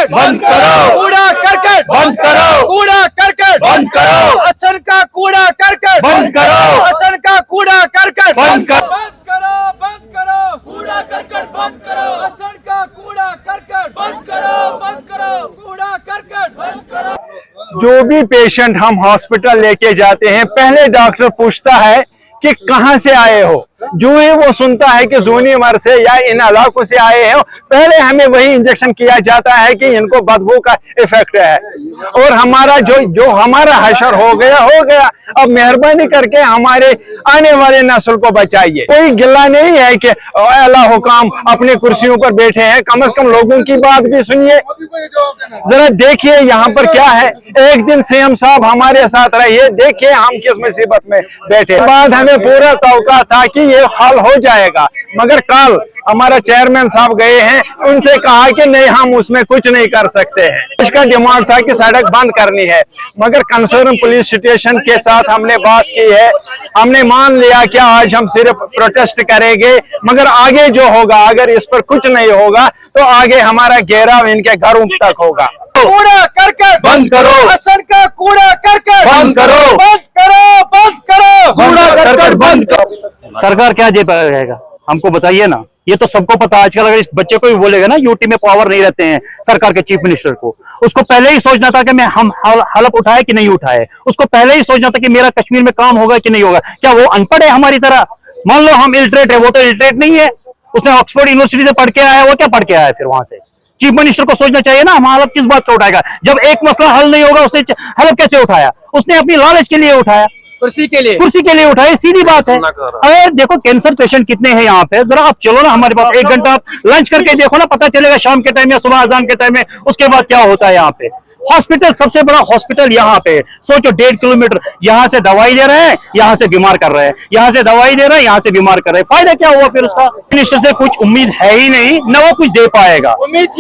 करकट बंद करो, कूड़ा करकट बंद करो, कूड़ा करकट बंद करो, हसन का कूड़ा करकट बंद करो, हसन का कूड़ा करकट बंद करो, बंद करो कूड़ा करकट बंद करो हसन का कूड़ा करकट बंद करो कूड़ा करकट बंद करो। जो भी पेशेंट हम हॉस्पिटल लेके जाते हैं, पहले डॉक्टर पूछता है कि कहां से आए हो। जो ही वो सुनता है कि जोनीमर से या इन इलाकों से आए हो, पहले हमें वही इंजेक्शन किया जाता है कि इनको बदबू का इफेक्ट है। और हमारा जो हमारा हशर हो गया। अब मेहरबानी करके हमारे आने वाले नस्ल को बचाइए। कोई गिला नहीं है कि आला हुकाम अपनी कुर्सियों पर बैठे हैं, कम से कम लोगों की बात भी सुनिए। जरा देखिए यहाँ पर क्या है। एक दिन सीएम साहब हमारे साथ रहिए, देखिए हम किस मुसीबत में बैठे। बाद हमें पूरा तौका था कि ये हल हो जाएगा, मगर कल हमारा चेयरमैन साहब गए हैं, उनसे कहा कि नहीं, हम उसमें कुछ नहीं कर सकते हैं। इसका डिमांड था कि सड़क बंद करनी है, मगर कंसर्न पुलिस स्टेशन के साथ हमने बात की है। हमने मान लिया कि आज हम सिर्फ प्रोटेस्ट करेंगे, मगर आगे जो होगा, अगर इस पर कुछ नहीं होगा तो आगे हमारा घेराव इनके घरों तक होगा। कूड़ा करकट बंद करो, हसन का कूड़ा करकट बंद करो, बंद करो कूड़ा करकट बंद करो। सरकार क्या दे पाएगा हमको बताइए ना। ये तो सबको पता है। आजकल अगर इस बच्चे को भी बोलेगा ना, यूटी में पावर नहीं रहते हैं सरकार के चीफ मिनिस्टर को, उसको पहले ही सोचना था कि हम हलफ उठाए कि नहीं उठाए। उसको पहले ही सोचना था कि मेरा कश्मीर में काम होगा कि नहीं होगा। क्या वो अनपढ़ है हमारी तरह? मान लो हम इलिटरेट है, वो तो इलिटरेट नहीं है। उसने ऑक्सफोर्ड यूनिवर्सिटी से पढ़ के आया, वो क्या पढ़ के आया फिर वहां से? चीफ मिनिस्टर को सोचना चाहिए ना, हम हलफ किस बात का उठाएगा जब एक मसला हल नहीं होगा। उसने हलफ कैसे उठाया? उसने अपनी लालच के लिए उठाया, कुर्सी के लिए उठाए, सीधी बात है। अरे देखो कैंसर पेशेंट कितने हैं यहाँ पे, जरा आप चलो ना हमारे पास, 1 घंटा आप लंच करके देखो ना, पता चलेगा शाम के टाइम या सुबह अजान के टाइम में, उसके बाद क्या होता है यहाँ पे। हॉस्पिटल, सबसे बड़ा हॉस्पिटल यहाँ पे, सोचो 1.5 किलोमीटर, यहाँ से दवाई दे रहे हैं, यहाँ से बीमार कर रहे हैं, यहाँ से दवाई दे रहे हैं, यहाँ से बीमार कर रहे हैं। फायदा क्या हुआ फिर उसका? मिनिस्टर से कुछ उम्मीद है ही नहीं, न वो कुछ दे पाएगा। उम्मीद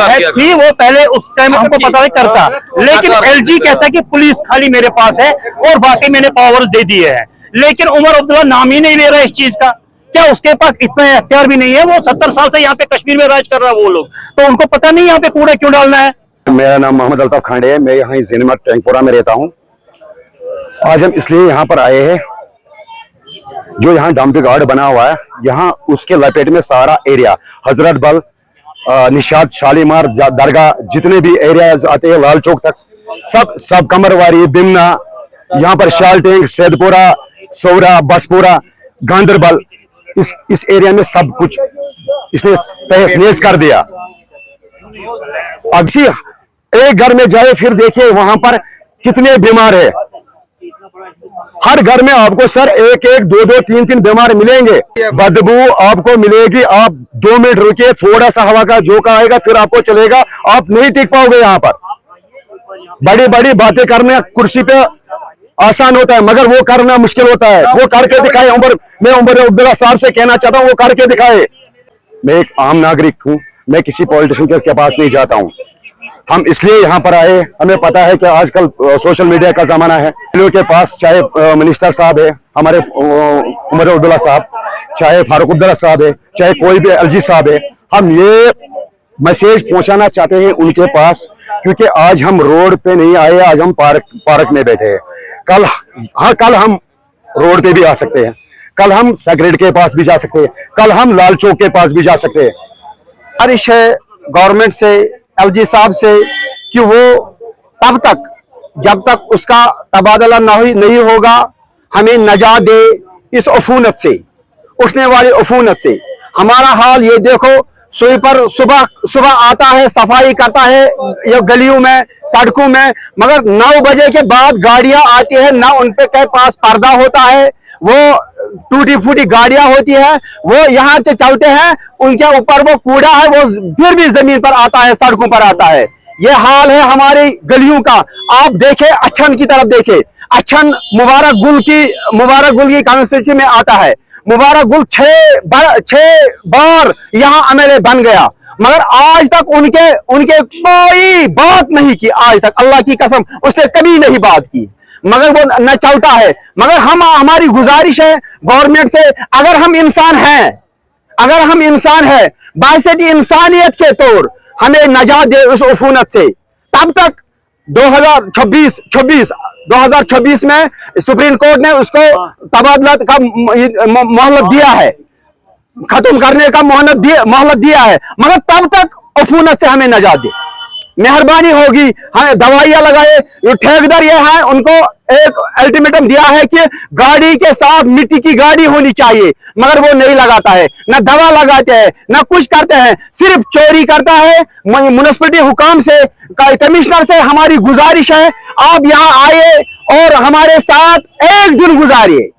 है थी, वो पहले उस टाइम हमको पता है करता, लेकिन एलजी कहता है कि पुलिस खाली मेरे पास है और बाकी मैंने पावर्स दे दिए हैं। लेकिन उमर अब्दुल्ला नाम ही नहीं ले रहा इस चीज का। क्या उसके पास इतना अख्तियार भी नहीं है? वो 70 साल से यहाँ पे कश्मीर में राज कर रहा है वो लोग, तो उनको पता नहीं यहाँ पे कूड़ा क्यों डालना है। मेरा नाम मोहम्मद अल्ताफ खांडे है, मैं यहाँ जोनीमर टैंकपुरा में रहता हूँ। आज हम इसलिए यहाँ पर आए हैं, जो यहाँ डंपिंग यार्ड बना हुआ है, यहाँ उसके लपेट में सारा एरिया, हजरत बल, निशात, शालीमार, दरगाह, जितने भी एरियाज आते हैं लाल चौक तक, सब कमरवारी, बिमना, यहाँ पर शाल टैंक, सैदपुरा, सौरा, बसपुरा, गांधरबल, इस एरिया में सब कुछ इसने तहस नहस कर दिया। अक्सी एक घर में जाए फिर देखिए वहां पर कितने बीमार है। हर घर में आपको सर 1-1, 2-2, 3-3 बीमार मिलेंगे। बदबू आपको मिलेगी। आप 2 मिनट रुकिए, थोड़ा सा हवा का झोंका आएगा, फिर आपको चलेगा, आप नहीं टिक पाओगे। यहाँ पर बड़ी बड़ी बातें करने कुर्सी पे आसान होता है, मगर वो करना मुश्किल होता है। वो करके दिखाए। मैं उमर अब्दुल्ला साहब से कहना चाहता हूँ, वो करके दिखाए। मैं एक आम नागरिक हूँ, मैं किसी पॉलिटिशियन के पास नहीं जाता हूँ। हम इसलिए यहाँ पर आए, हमें पता है कि आजकल सोशल मीडिया का जमाना है। लोगों के पास चाहे मिनिस्टर साहब है, हमारे उमर अब्दुल्ला साहब, चाहे फारूक अब्दुल्ला साहब है, चाहे कोई भी एलजी साहब है, हम ये मैसेज पहुंचाना चाहते हैं उनके पास, क्योंकि आज हम रोड पे नहीं आए, आज हम पार्क में बैठे हैं। कल हम रोड पे भी आ सकते हैं, कल हम सेक्रेटरी के पास भी जा सकते हैं, कल हम लाल चौक के पास भी जा सकते हैं। गुजारिश है गवर्नमेंट से, एलजी साहब से, कि वो तब तक, जब तक उसका तबादला नहीं होगा, हमें नजात दे इस अफूनत से, उठने वाली अफूनत से। हमारा हाल ये देखो, स्वीपर सुबह आता है, सफाई करता है ये गलियों में, सड़कों में, मगर 9 बजे के बाद गाड़ियां आती है, ना उन पे पास पर्दा होता है, वो टूटी फूटी गाड़ियां होती है, वो यहाँ से चलते हैं, उनके ऊपर वो कूड़ा है, वो फिर भी जमीन पर आता है, सड़कों पर आता है। ये हाल है हमारी गलियों का। आप देखें, अच्छन की तरफ देखें, अच्छन मुबारक गुल की कॉन्स्टिट्यूंसी में आता है। मुबारक गुल 6 बार यहाँ एमएलए बन गया, मगर आज तक उनके कोई बात नहीं की। आज तक अल्लाह की कसम उसने कभी नहीं बात की, मगर वो न चलता है। मगर हमारी गुजारिश है गवर्नमेंट से, अगर हम इंसान हैं, बाइज़ इंसानियत के तौर हमें नजात दे उस उफूनत से। तब तक 2026 में सुप्रीम कोर्ट ने उसको तबादला का मोहलत दिया है, खत्म करने का मोहलत दिया है, मगर तब तक उफूनत से हमें नजात दे। मेहरबानी होगी, हमें दवाइयां लगाए। जो ठेकेदार ये हैं उनको एक अल्टीमेटम दिया है कि गाड़ी के साथ मिट्टी की गाड़ी होनी चाहिए, मगर वो नहीं लगाता है, ना दवा लगाते हैं, ना कुछ करते हैं, सिर्फ चोरी करता है। म्युनिसिपलिटी हुकाम से, कमिश्नर से हमारी गुजारिश है, आप यहाँ आए और हमारे साथ एक दिन गुजारिए।